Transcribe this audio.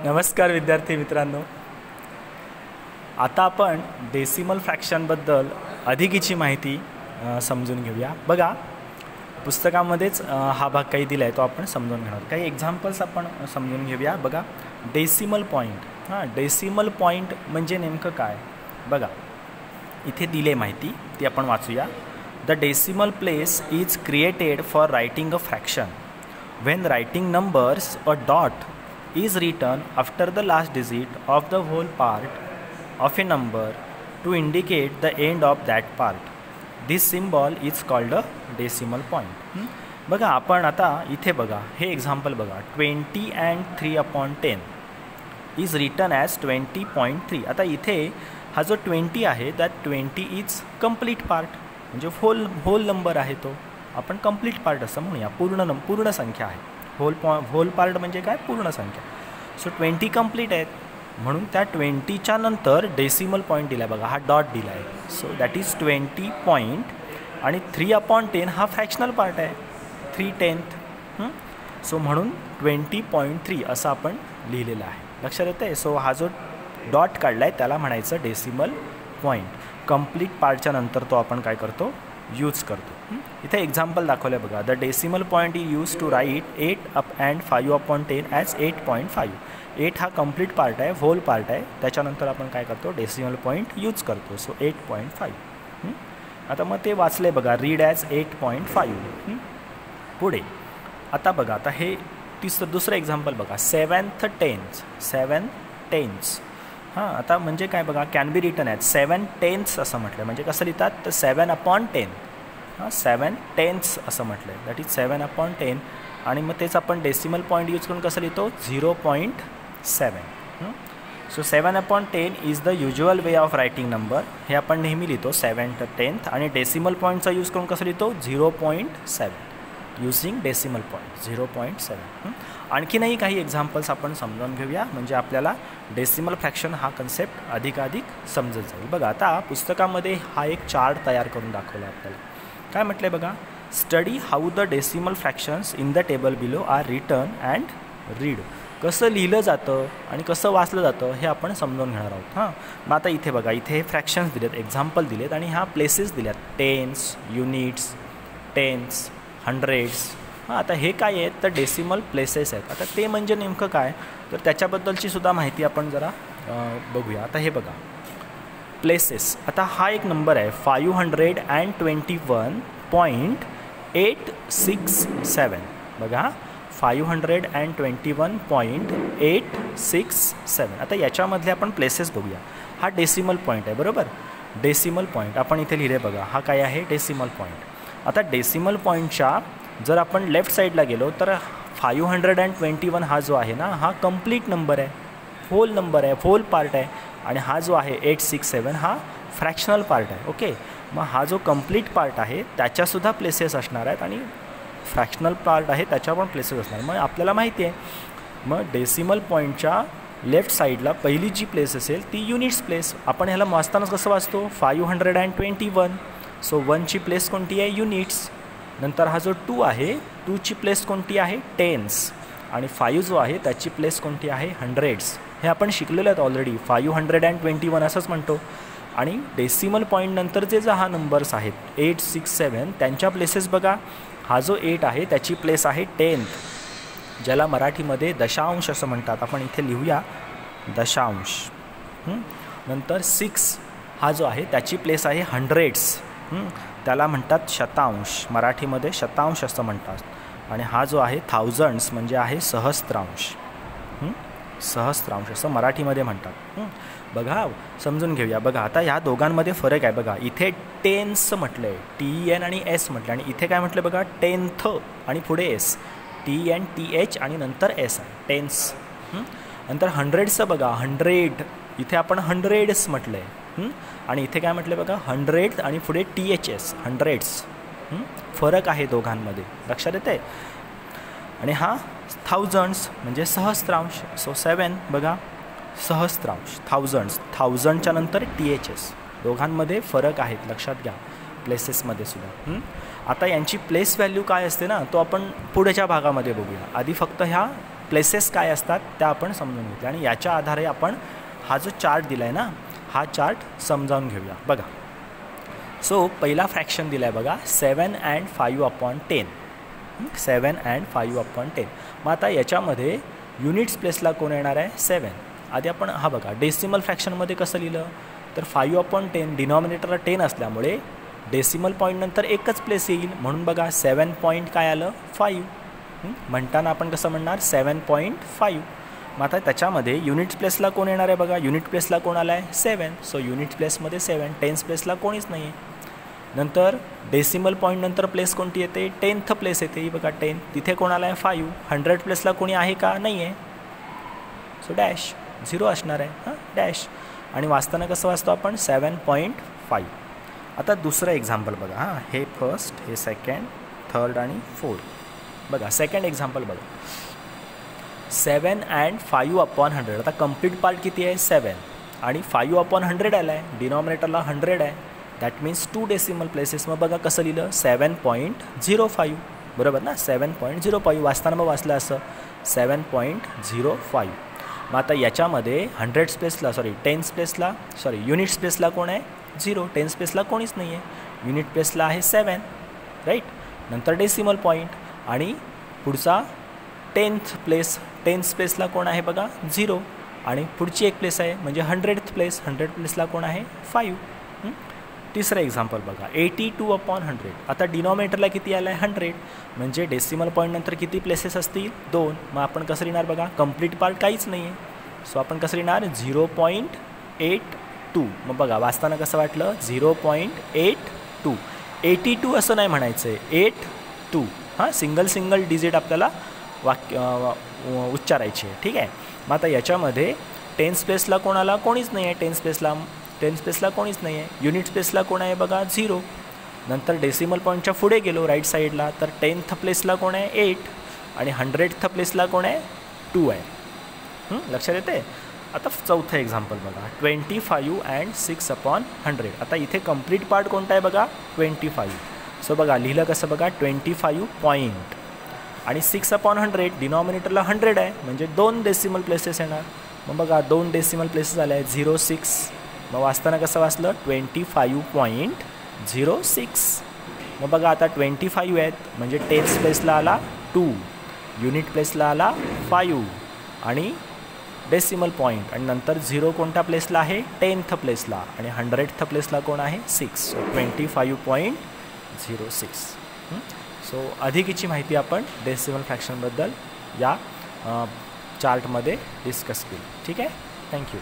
नमस्कार विद्यार्थी मित्रांनो, आता आपण डेसिमल फ्रॅक्शनबद्दल अधिकची माहिती समजून घेऊया. बघा, पुस्तकामध्येच हा भाग काही दिला आहे तो आपण समजून घेणार. काही एक्झाम्पल्स आपण समजून घेऊया. बघा, डेसिमल पॉईंट. डेसिमल पॉईंट म्हणजे नेमकं काय? बघा, इथे दिले माहिती ती आपण वाचूया. The decimal place is created for writing a fraction. When writing numbers a dot is written after the last digit of the whole part of a number to indicate the end of that part. This symbol is called a decimal point. बघा, आपण आता इथे बघा, हे example बघा, 20 and 3/10 is written as 20.3. आता इथे हा जो 20 आहे त्यात 20 इज कंप्लीट पार्ट, म्हणजे होल नंबर आहे, तो आपण कंप्लीट पार्ट असं म्हणूया. पूर्ण संख्या आहे. होल पार्ट म्हणजे काय? पूर्ण संख्या. सो 20 कंप्लीट आहेत, म्हणून त्या 20च्या नंतर डेसिमल पॉईंट दिला आहे. बघा, हा डॉट दिला आहे. So that is 20 point. आणि 3/10 हा फ्रॅक्शनल पार्ट आहे, 3/10. सो म्हणून 20.3 असं आपण लिहिलेलं आहे. लक्षात येतं आहे? सो हा जो डॉट काढला आहे त्याला म्हणायचं डेसिमल पॉईंट. कंप्लीट पार्टच्या नंतर तो आपण काय करतो? यूज करतो. इथे एक्झाम्पल दाखवलं बघा. The decimal point is use to write 8 and 5/10 as 8.5. 8 हा कंप्लीट पार्ट आहे, होल पार्ट आहे, त्याच्यानंतर आपण काय करतो? डेसिमल पॉईंट यूज करतो. सो 8.5. आता मग ते वाचले बघा, रीड ॲज 8.5. पुढे आता बघा, आता हे दुसरं एक्झाम्पल बघा, 7th tenths. आता म्हणजे काय बघा, can be written as 7 tenths असं म्हटलं. म्हणजे कसं लिहितात? तर 7/10. 7 tenths असं म्हटलं आहे. That is 7/10. आणि मग तेच आपण डेसिमल पॉईंट यूज करून कसं लिहितो? 0.7. So 7/10 is the usual way of writing number. हे आपण नेहमी लिहितो 7th tenth. आणि डेसिमल पॉईंटचा यूज करून कसं लिहितो? 0.7. Using decimal point 0.7. आणखीनही काही एक्झाम्पल्स आपण समजावून घेऊया, म्हणजे आपल्याला डेसिमल फ्रॅक्शन हा कन्सेप्ट अधिकाधिक समजत जाईल. बघा, आता पुस्तकामध्ये हा एक चार्ट तयार करून दाखवला आपल्याला. काय म्हटलं आहे बघा, study how the decimal fractions in the table below are written and read. कसं लिहिलं जातं आणि कसं वाचलं जातं हे आपण समजून घेणार आहोत. मग आता इथे बघा, इथे फ्रॅक्शन्स दिलेत, एक्झाम्पल दिलेत, आणि ह्या प्लेसेस दिल्यात, टेन्स, युनिट्स, टेन्स, हंड्रेड्स. आता हे काय आहेत? तर डेसिमल प्लेसेस आहेत. आता ते म्हणजे नेमकं काय, तर त्याच्याबद्दलची सुद्धा माहिती आपण जरा बघूया. आता हे बघा, प्लेसेस. आता हा एक नंबर आहे 521.867. बघा, 521.867. आता याच्यामधले आपण प्लेसेस बघूया. हा डेसिमल पॉईंट आहे, बरोबर? डेसिमल पॉईंट आपण इथे लिहिले बघा, हा काय आहे? Decimal point. आता डेसिमल पॉईंटच्या जर आपण लेफ्ट साईडला गेलो तर 521 हा जो आहे ना, हा कंप्लीट नंबर आहे, होल नंबर आहे, होल पार्ट आहे. आणि हा जो आहे 867 हा फ्रॅक्शनल पार्ट आहे. ओके, मग हा जो कंप्लीट पार्ट आहे त्याच्यासुद्धा प्लेसेस असणार आहेत, आणि फ्रॅक्शनल पार्ट आहे त्याच्या पण प्लेसेस असणार. मग आपल्याला माहिती आहे, मग डेसिमल पॉईंटच्या लेफ्ट साईडला पहिली जी प्लेस असेल ती युनिट्स प्लेस. आपण ह्याला वाचतानाच कसं वाचतो? 521. सो 1ची प्लेस कोणती आहे? युनिट्स. नंतर हा जो 2 आहे, 2ची प्लेस कोणती आहे? टेन्स. आणि 5 जो आहे त्याची प्लेस कोणती आहे? हंड्रेड्स. हे आपण शिकलेलं आहेत ऑलरेडी. 521 असंच म्हणतो. आणि डेसिमल पॉईंटनंतरचे जे हा नंबर्स आहेत 867 त्यांच्या प्लेसेस बघा. हा जो 8 आहे त्याची प्लेस आहे 10th, ज्याला मराठीमध्ये दशांश असं म्हणतात. आपण इथे लिहूया दशांश. नंतर 6 हा जो आहे त्याची प्लेस आहे हंड्रेड्स, त्याला म्हणतात शतांश, मराठीमध्ये शतांश असं म्हणतात. आणि हा जो आहे थाउजंड्स म्हणजे आहे सहस्त्रांश. सहस्त्रांश असं मराठीमध्ये म्हणतात. बघा, समजून घेऊया. बघा, आता ह्या दोघांमध्ये फरक आहे. बघा, इथे टेन्स म्हटलं आहे, TEN आणि S म्हटलं, आणि इथे काय म्हटलं बघा, 10th आणि पुढे S, TEN TH आणि नंतर S आहे, टेन्स. नंतर हंड्रेड्सचं बघा, 100 इथे आपण हंड्रेड्स म्हटलं आहे, आणि इथे काय म्हटलं बघा, 100 आणि पुढे THS, हंड्रेड्स. फरक आहे दोघांमध्ये, लक्षात येते. आणि हा थाउजंड्स म्हणजे सहस्त्रांश. सो 7 बघा, सहस्त्रांश, थाउजंडच्या नंतर THS. दोघांमध्ये फरक आहेत, लक्षात घ्या, प्लेसेसमध्ये सुद्धा. आता यांची प्लेस व्हॅल्यू काय असते ना, तो आपण पुढच्या भागामध्ये बघूया. आधी फक्त ह्या प्लेसेस काय असतात त्या आपण समजून घेतल्या आणि याच्या आधारे आपण हा जो चार्ट दिला आहे ना हा चार्ट समजावून घेऊया. बघा सो पहिला फ्रॅक्शन दिला आहे बघा 7 and 5/10. 7 and 5/10. मग आता याच्यामध्ये युनिट्स प्लेसला कोण येणार आहे 7. आधी आपण हा बघा डेसिमल फ्रॅक्शनमध्ये कसं लिहिलं तर 5/10 डिनॉमिनेटरला 10 असल्यामुळे डेसिमल पॉईंटनंतर एकच प्लेस येईल म्हणून बघा 7 पॉईंट काय आलं 5. म्हणताना आपण कसं म्हणणार 7.5. मग आता त्याच्यामध्ये युनिट्स प्लेसला कोण येणार आहे बघा युनिट प्लेसला कोण आला आहे 7. सो युनिट प्लेसमध्ये 7. टेन्स प्लेसला कोणीच नाही आहे. नंतर डेसिमल पॉईंटनंतर प्लेस कोणती येते 10th प्लेस येते ही बघा 10. तिथे कोण आला आहे 5. 100 प्लेसला कोणी आहे का नाही आहे. सो डॅश 0 असणार आहे हां डॅश. आणि वाचताना कसं वाचतो आपण 7.5. आता दुसरं एक्झाम्पल बघा हां हे फर्स्ट हे सेकंड थर्ड आणि फोर्थ. बघा सेकंड एक्झाम्पल बघा 7 and 5/100. आता कंप्लीट पार्ट किती आहे 7 आणि 5/100 आला आहे डिनॉमिनेटरला 100 आहे. That means 2 decimal places. मग बघा कसं लिहिलं 7.05 बरोबर ना 7.05. वाचताना मग वाचलं असं 7.05. मग आता याच्यामध्ये 100 प्लेसला टेन्स प्लेसला युनिट्स प्लेसला कोण आहे 0. टेन्स प्लेसला कोणीच नाही आहे. युनिट प्लेसला आहे 7 राईट. नंतर डेसिमल पॉईंट आणि पुढचा 10th प्लेस. टेन्स प्लेसला कोण आहे बघा 0 आणि पुढची एक प्लेस आहे म्हणजे 100th प्लेस. 100 प्लेसला कोण आहे 5. तिसरं एक्झाम्पल बघा 82/100. आता डिनॉमिनेटरला किती आलं आहे 100 म्हणजे डेसिमल पॉईंटनंतर किती प्लेसेस असतील 2. मग आपण कसं लिहिणार बघा कंप्लीट पार्ट काहीच नाही आहे. सो आपण कसं लिहिणार 0.82. मग बघा वाचताना कसं वाटलं 0.82. 82 असं नाही म्हणायचं आहे 82 हां सिंगल डिजिट आपल्याला उच्चारायची आहे ठीक आहे. मग आता याच्यामध्ये टेन्स प्लेसला कोणाला कोणीच नाही आहे. टेन्स प्लेसला कोणीच नाही आहे. युनिट्स प्लेसला कोण आहे बघा 0. नंतर डेसिमल पॉईंटच्या पुढे गेलो राईट साईडला तर 10th प्लेसला कोण आहे 8 आणि 100th प्लेसला कोण आहे 2 आहे. लक्षात येते. आता चौथं एक्झाम्पल बघा 25 and 6/100. आता इथे कंप्लीट पार्ट कोणता आहे बघा 25. सो बघा लिहिलं कसं बघा 25 पॉईंट आणि 6/100 डिनॉमिनेटरला 100 आहे म्हणजे 2 डेसिमल प्लेसेस येणार. मग बघा 2 डेसिमल प्लेसेस आले आहेत 06. मग वाचताना कसं वाचलं 25.06. मग बघा आता 25 आहेत म्हणजे टेन्स प्लेसला आला 2 युनिट प्लेसला आला 5 आणि डेसिमल पॉईंट आणि नंतर 0 कोणत्या प्लेसला आहे 10th प्लेसला आणि 100th प्लेसला कोण आहे 6. सो 25.06. सो अधिकची माहिती आपण डेसिमल फ्रॅक्शनबद्दल या चार्टमध्ये डिस्कस केली ठीक आहे. थँक्यू.